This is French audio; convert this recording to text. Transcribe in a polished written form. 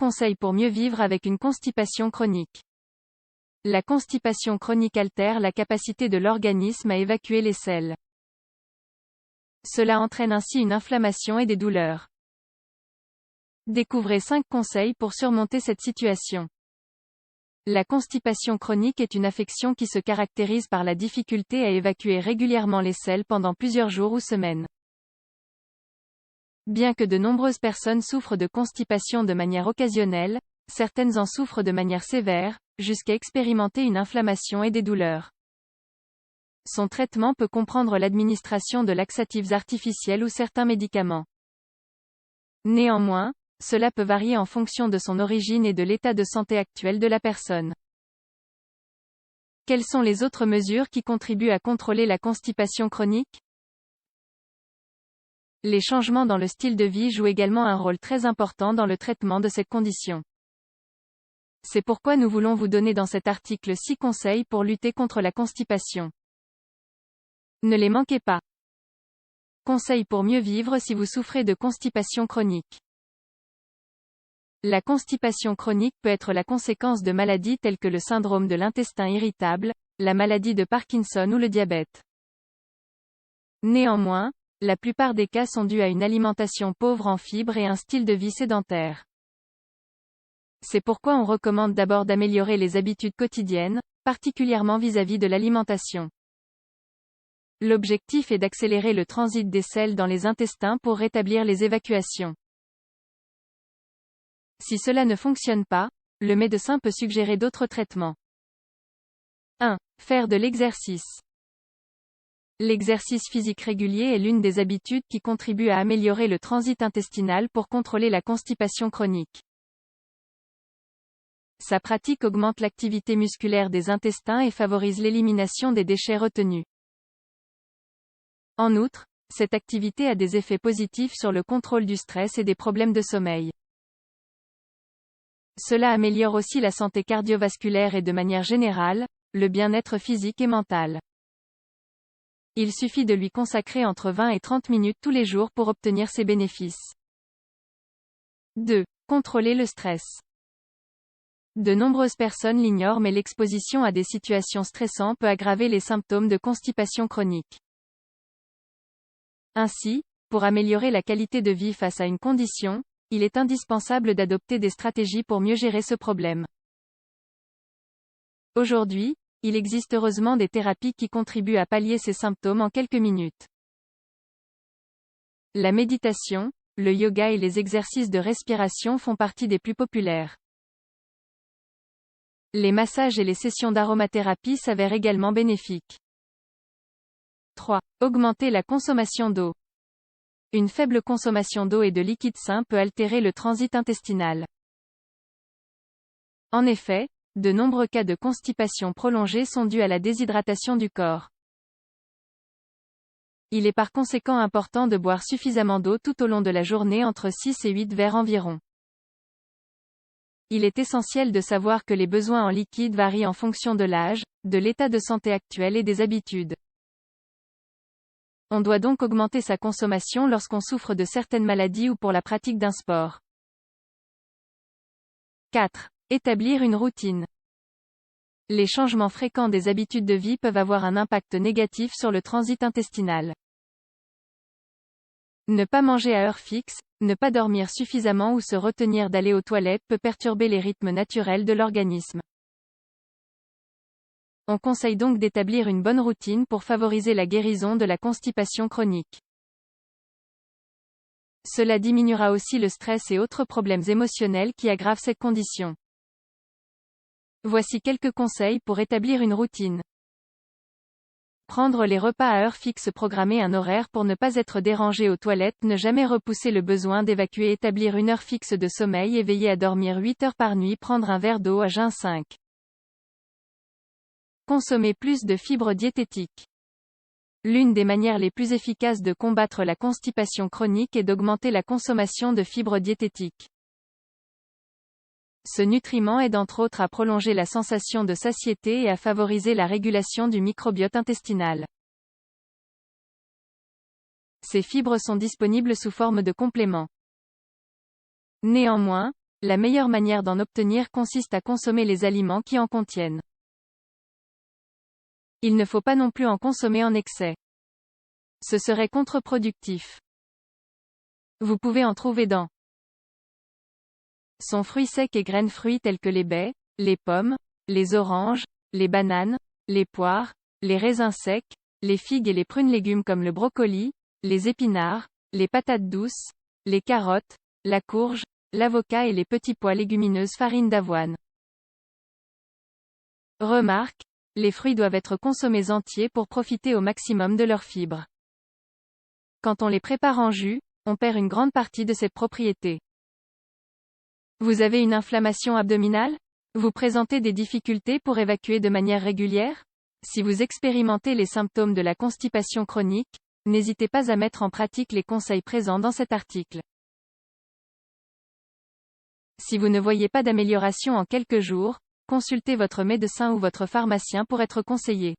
conseils pour mieux vivre avec une constipation chronique. La constipation chronique altère la capacité de l'organisme à évacuer les selles. Cela entraîne ainsi une inflammation et des douleurs. Découvrez 5 conseils pour surmonter cette situation. La constipation chronique est une affection qui se caractérise par la difficulté à évacuer régulièrement les selles pendant plusieurs jours ou semaines. Bien que de nombreuses personnes souffrent de constipation de manière occasionnelle, certaines en souffrent de manière sévère, jusqu'à expérimenter une inflammation et des douleurs. Son traitement peut comprendre l'administration de laxatifs artificiels ou certains médicaments. Néanmoins, cela peut varier en fonction de son origine et de l'état de santé actuel de la personne. Quelles sont les autres mesures qui contribuent à contrôler la constipation chronique? Les changements dans le style de vie jouent également un rôle très important dans le traitement de cette condition. C'est pourquoi nous voulons vous donner dans cet article 6 conseils pour lutter contre la constipation. Ne les manquez pas. Conseils pour mieux vivre si vous souffrez de constipation chronique. La constipation chronique peut être la conséquence de maladies telles que le syndrome de l'intestin irritable, la maladie de Parkinson ou le diabète. Néanmoins, la plupart des cas sont dus à une alimentation pauvre en fibres et un style de vie sédentaire. C'est pourquoi on recommande d'abord d'améliorer les habitudes quotidiennes, particulièrement vis-à-vis de l'alimentation. L'objectif est d'accélérer le transit des selles dans les intestins pour rétablir les évacuations. Si cela ne fonctionne pas, le médecin peut suggérer d'autres traitements. 1. Faire de l'exercice. L'exercice physique régulier est l'une des habitudes qui contribue à améliorer le transit intestinal pour contrôler la constipation chronique. Sa pratique augmente l'activité musculaire des intestins et favorise l'élimination des déchets retenus. En outre, cette activité a des effets positifs sur le contrôle du stress et des problèmes de sommeil. Cela améliore aussi la santé cardiovasculaire et de manière générale, le bien-être physique et mental. Il suffit de lui consacrer entre 20 et 30 minutes tous les jours pour obtenir ces bénéfices. 2. Contrôler le stress. De nombreuses personnes l'ignorent mais l'exposition à des situations stressantes peut aggraver les symptômes de constipation chronique. Ainsi, pour améliorer la qualité de vie face à une condition, il est indispensable d'adopter des stratégies pour mieux gérer ce problème. Aujourd'hui, il existe heureusement des thérapies qui contribuent à pallier ces symptômes en quelques minutes. La méditation, le yoga et les exercices de respiration font partie des plus populaires. Les massages et les sessions d'aromathérapie s'avèrent également bénéfiques. 3. Augmenter la consommation d'eau. Une faible consommation d'eau et de liquide sain peut altérer le transit intestinal. En effet, de nombreux cas de constipation prolongée sont dus à la déshydratation du corps. Il est par conséquent important de boire suffisamment d'eau tout au long de la journée, entre 6 et 8 verres environ. Il est essentiel de savoir que les besoins en liquide varient en fonction de l'âge, de l'état de santé actuel et des habitudes. On doit donc augmenter sa consommation lorsqu'on souffre de certaines maladies ou pour la pratique d'un sport. 4. Établir une routine. Les changements fréquents des habitudes de vie peuvent avoir un impact négatif sur le transit intestinal. Ne pas manger à heure fixe, ne pas dormir suffisamment ou se retenir d'aller aux toilettes peut perturber les rythmes naturels de l'organisme. On conseille donc d'établir une bonne routine pour favoriser la guérison de la constipation chronique. Cela diminuera aussi le stress et autres problèmes émotionnels qui aggravent cette condition. Voici quelques conseils pour établir une routine. Prendre les repas à heure fixe, programmer un horaire pour ne pas être dérangé aux toilettes, ne jamais repousser le besoin d'évacuer, établir une heure fixe de sommeil et veiller à dormir 8 heures par nuit, prendre un verre d'eau à jeun 5. Consommer plus de fibres diététiques. L'une des manières les plus efficaces de combattre la constipation chronique est d'augmenter la consommation de fibres diététiques. Ce nutriment aide entre autres à prolonger la sensation de satiété et à favoriser la régulation du microbiote intestinal. Ces fibres sont disponibles sous forme de compléments. Néanmoins, la meilleure manière d'en obtenir consiste à consommer les aliments qui en contiennent. Il ne faut pas non plus en consommer en excès. Ce serait contre-productif. Vous pouvez en trouver dans son fruits secs et graines fruits tels que les baies, les pommes, les oranges, les bananes, les poires, les raisins secs, les figues et les prunes légumes comme le brocoli, les épinards, les patates douces, les carottes, la courge, l'avocat et les petits pois légumineuses farine d'avoine. Remarque, les fruits doivent être consommés entiers pour profiter au maximum de leurs fibres. Quand on les prépare en jus, on perd une grande partie de cette propriété. Vous avez une inflammation abdominale? Vous présentez des difficultés pour évacuer de manière régulière? Si vous expérimentez les symptômes de la constipation chronique, n'hésitez pas à mettre en pratique les conseils présents dans cet article. Si vous ne voyez pas d'amélioration en quelques jours, consultez votre médecin ou votre pharmacien pour être conseillé.